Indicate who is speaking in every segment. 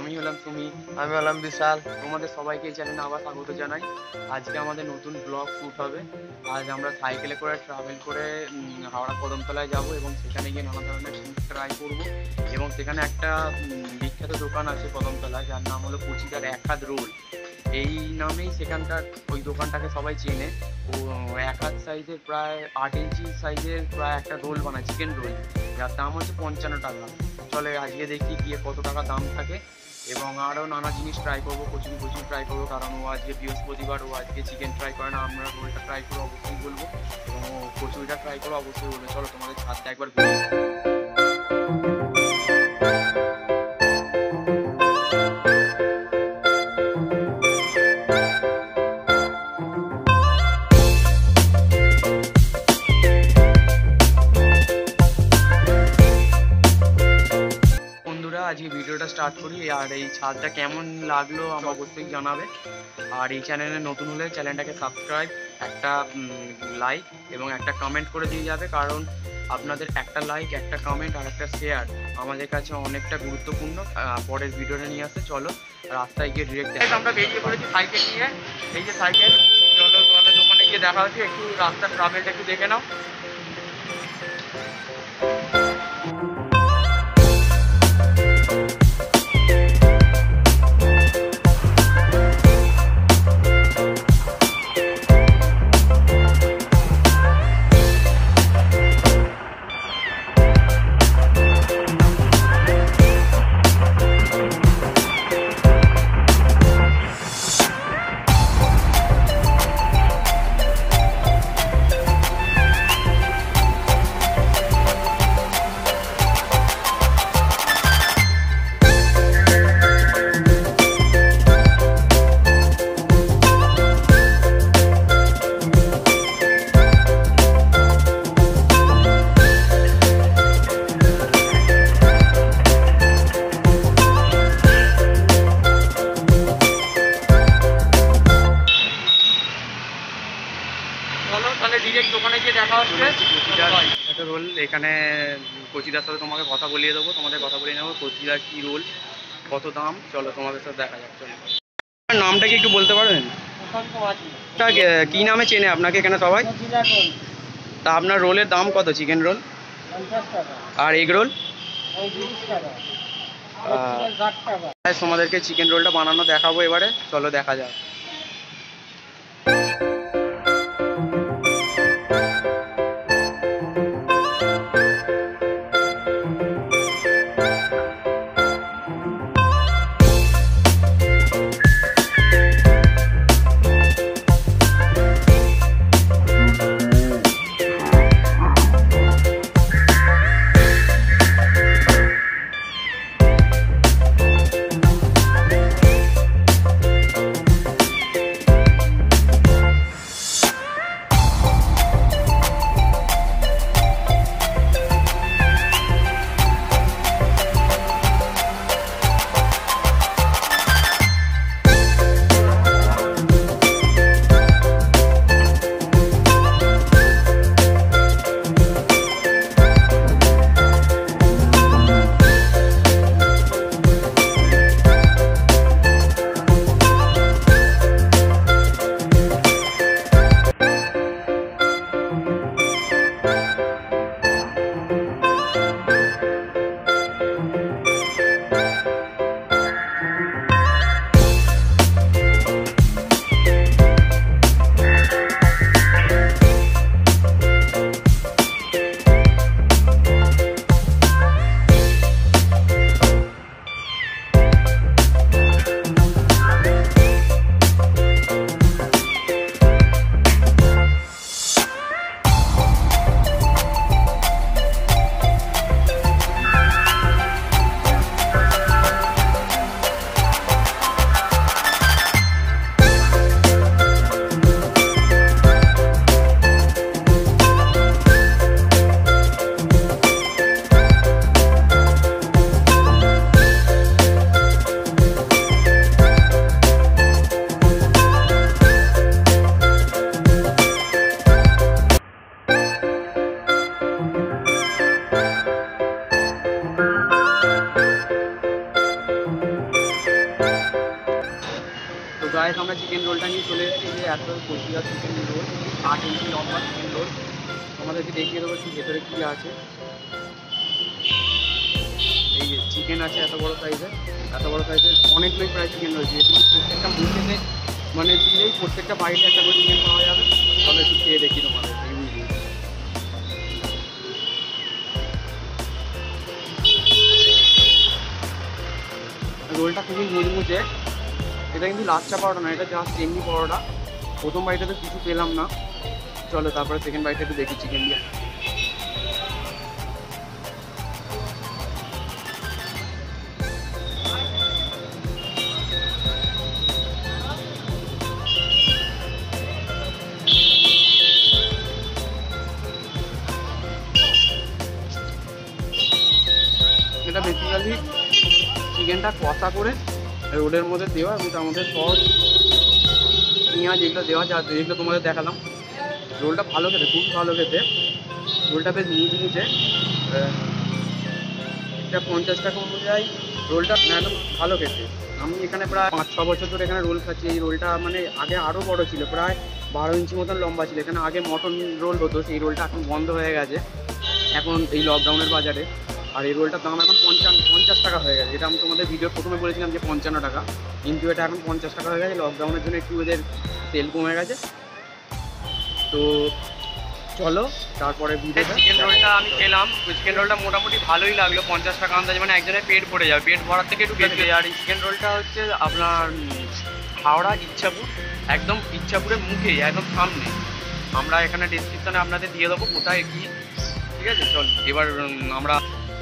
Speaker 1: আমি হলাম সুমি,
Speaker 2: আমি হলাম বিশাল।
Speaker 1: তোমাদের সবাইকে এই চ্যানেলে আবার স্বাগত জানাই। আজকে আমাদের নতুন ব্লগ শ্যুট হবে। আজ আমরা সাইকেলে করে ট্রাভেল করে হাওড়া কদমতলায় যাব এবং সেখানে গিয়ে নানা ধরনের ফুড ট্রাই করব। এবং সেখানে একটা বিখ্যাত দোকান আছে কদমতলায়, যার নাম হলো কোচিদার এক হাত রোল। এই নামেই সেখানকার ওই দোকানটাকে সবাই চেনে। ও এক হাত সাইজের প্রায় 8 ইঞ্চি সাইজের প্রায় একটা রোল বানায়, চিকেন রোল, যার দাম হচ্ছে 55 টাকা। চলে আজকে দেখি গিয়ে কত টাকা দাম থাকে, এবং আরও নানা জিনিস ট্রাই করবো, কচুরি ট্রাই করবো, কারণ ও আজকে বৃহস্পতিবার, ও আজকে চিকেন ট্রাই করে না। আমরা রোলটা ট্রাই করে অবশ্যই বলবো এবং ও কচুরিটা ট্রাই করে অবশ্যই বলবো। চলো তোমাদের ছাদটা একবার ঘুরে। আজকে ভিডিওটা স্টার্ট করি। আর এই ছাদটা কেমন লাগলো আমার অবশ্যই জানাবে। আর এই চ্যানেলে নতুন হলে চ্যানেলটাকে সাবস্ক্রাইব, একটা লাইক এবং একটা কমেন্ট করে দিয়ে যাবে, কারণ আপনাদের একটা লাইক, একটা কমেন্ট আর একটা শেয়ার আমাদের কাছে অনেকটা গুরুত্বপূর্ণ পরের ভিডিওটা নিয়ে আসতে। চলো রাস্তায় গিয়ে ডিরেক্ট আমরা বেরিয়ে পড়েছি সাইকেল নিয়ে। এই যে সাইকেল, চলো তোমাদের দোকানে গিয়ে দেখা হচ্ছে। একটু রাস্তার ট্রাভেলটা একটু দেখে নাও। দোকানে গিয়ে দেখা হচ্ছে। একটা রোল এখানে কোচিদার সাথে তোমাকে কথা বলিয়ে দেবো, তোমাদের কথা বলিয়ে নেবো কোচিদার কি রোল, কত দাম। চলো তোমাদের সাথে দেখা যাক। চলো নামটা কি একটু বলতে পারবেন? কি নামে চেনে আপনাকে এখানে সবাই? তা আপনার রোলের দাম কত? চিকেন রোল আর এগ রোল? তোমাদেরকে চিকেন রোলটা বানানো দেখাবো এবারে, চলো দেখা যাক। আমরা চিকেন রোলটা নিয়ে চলে এসেছি, যে এত কোচবিহার চিকেন রোল, 8 ইঞ্চি লম্বা চিকেন রোল। তোমাদেরকে দেখিয়ে দেবো কি ভেতরে কী আছে। এই যে চিকেন আছে এত বড় সাইজের, অনেকগুলোই প্রায় চিকেন রয়েছে। প্রত্যেকটা মুখেতে মানে দিলেই প্রত্যেকটা বাইরে একটা করে চিকেন পাওয়া যাবে। তাহলে একটু খেয়ে দেখি তোমাদের রোলটা খুবই মুচমুচে। এটা কিন্তু লাচ্চা পরোটা না, এটা জাস্ট এমনি পরোটা। প্রথম বাইটাতে কিছু পেলাম না, চলো তারপরে সেকেন্ড বাইটে একটু দেখি চিকেন দিয়ে। এটা বেসিক্যালি চিকেনটা কষা করে রোলের মধ্যে দেওয়া, এবং তার মধ্যে সস পেঁয়াজ যেগুলো দেওয়া যায়, যেগুলো তোমাদের দেখালাম। রোলটা ভালো খেতে, খুব ভালো খেতে। রোলটা বেশ মুচমুচে। এটা 50 টাকা অনুযায়ী রোলটা একদম ভালো খেতে। আমি এখানে প্রায় 5-6 বছর ধরে এখানে রোল খাচ্ছি। এই রোলটা মানে আগে আরও বড় ছিল, প্রায় 12 ইঞ্চি মতন লম্বা ছিল। এখানে আগে মটন রোল হতো, সেই রোলটা এখন বন্ধ হয়ে গেছে এখন এই লকডাউনের বাজারে। আর এই রোলটার দাম এখন 50 টাকা হয়ে গেছে। এটা আমি তোমাদের ভিডিওর প্রথমে বলেছিলাম যে 55 টাকা, কিন্তু এটা এখন 50 টাকা হয়ে গেছে। লকডাউনের জন্য একটু এদের সেল কমে গেছে। তো চলো তারপরে চিকেন রোলটা আমি খেলাম। চিকেন রোলটা মোটামুটি ভালোই লাগলো, 50 টাকা আন্দাজ, মানে একজনের পেট ভরে যাবে, পেট ভরার থেকে একটু বেশি। আর চিকেন রোলটা হচ্ছে আপনার হাওড়া ইচ্ছাপুর, একদম ইচ্ছাপুরের মুখেই, একদম সামনে। আমরা এখানে ডেসক্রিপশানে আপনাদের দিয়ে দেবো কোথায় কি, ঠিক আছে। চল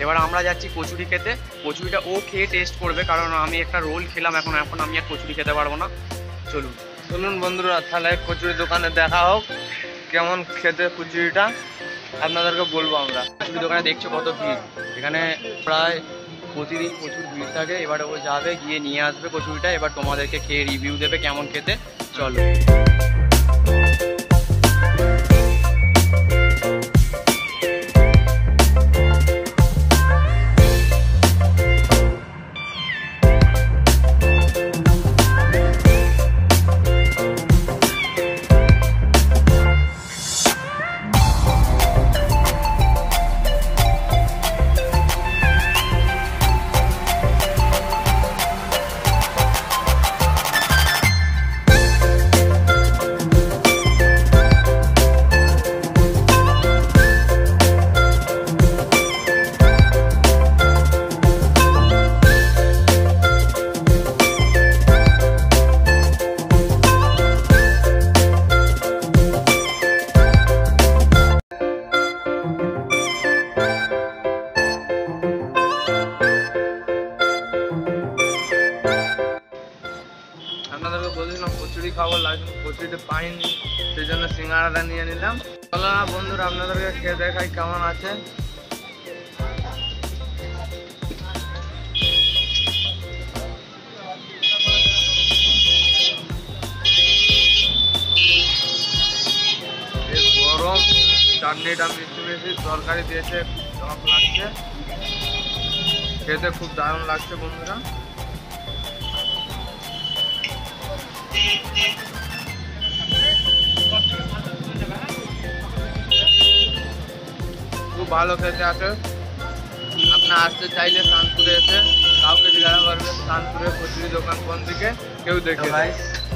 Speaker 1: এবার আমরা যাচ্ছি কচুরি খেতে। কচুরিটা ও খেয়ে টেস্ট করবে, কারণ আমি একটা রোল খেলাম, এখন আমি আর কচুরি খেতে পারবো না। চলুন বন্ধুরা, তাহলে কচুরি দোকানে দেখা হোক, কেমন খেতে কচুরিটা আপনাদেরকে বলবো। আমরা কচুরি দোকানে দেখছো কত ভিড়, এখানে প্রায় প্রতিদিন প্রচুর ভিড় থাকে। এবারে ও যাবে, গিয়ে নিয়ে আসবে কচুরিটা, এবার তোমাদেরকে খেয়ে রিভিউ দেবে কেমন খেতে। চলো। আপনাদেরকে বলেছিলাম কচুরি খাবো, কচুরিটা পাইনি, সেই জন্য সিঙ্গারাটা নিয়ে নিলাম। চলো না বন্ধুরা, আপনাদেরকে খেয়ে দেখাই কেমন আছে। বেশ গরম, চাটনিটা মিষ্টি মিষ্টি, তরকারি দিয়েছে, খুব টক লাগছে, খেতে খুব দারুণ লাগছে বন্ধুরা। খুব ভালো খেতে আছে। আপনি আসতে চাইলে সানপুরে এসে কাউকে জিজ্ঞাসা করবে সানপুরের কচুরি দোকান কোন দিকে, কেউ দেখে।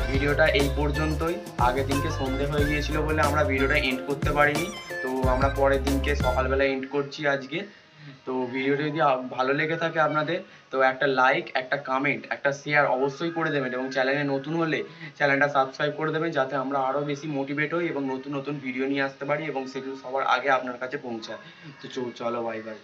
Speaker 1: ভিডিওটা এই পর্যন্তই। আগের দিনকে সন্ধে হয়ে গিয়েছিল বলে আমরা ভিডিওটা এন্ড করতে পারিনি, তো আমরা পরের দিনকে সকালবেলা এন্ড করছি আজকে। তো ভিডিওটা যদি ভালো লেগে থাকে আপনাদের, তো একটা লাইক, একটা কমেন্ট, একটা শেয়ার অবশ্যই করে দেবেন, এবং চ্যানেলে নতুন হলে চ্যানেলটা সাবস্ক্রাইব করে দেবেন, যাতে আমরা আরও বেশি মোটিভেট হই এবং নতুন নতুন ভিডিও নিয়ে আসতে পারি এবং সেগুলো সবার আগে আপনার কাছে পৌঁছায়। তো চলো, বাই বাই।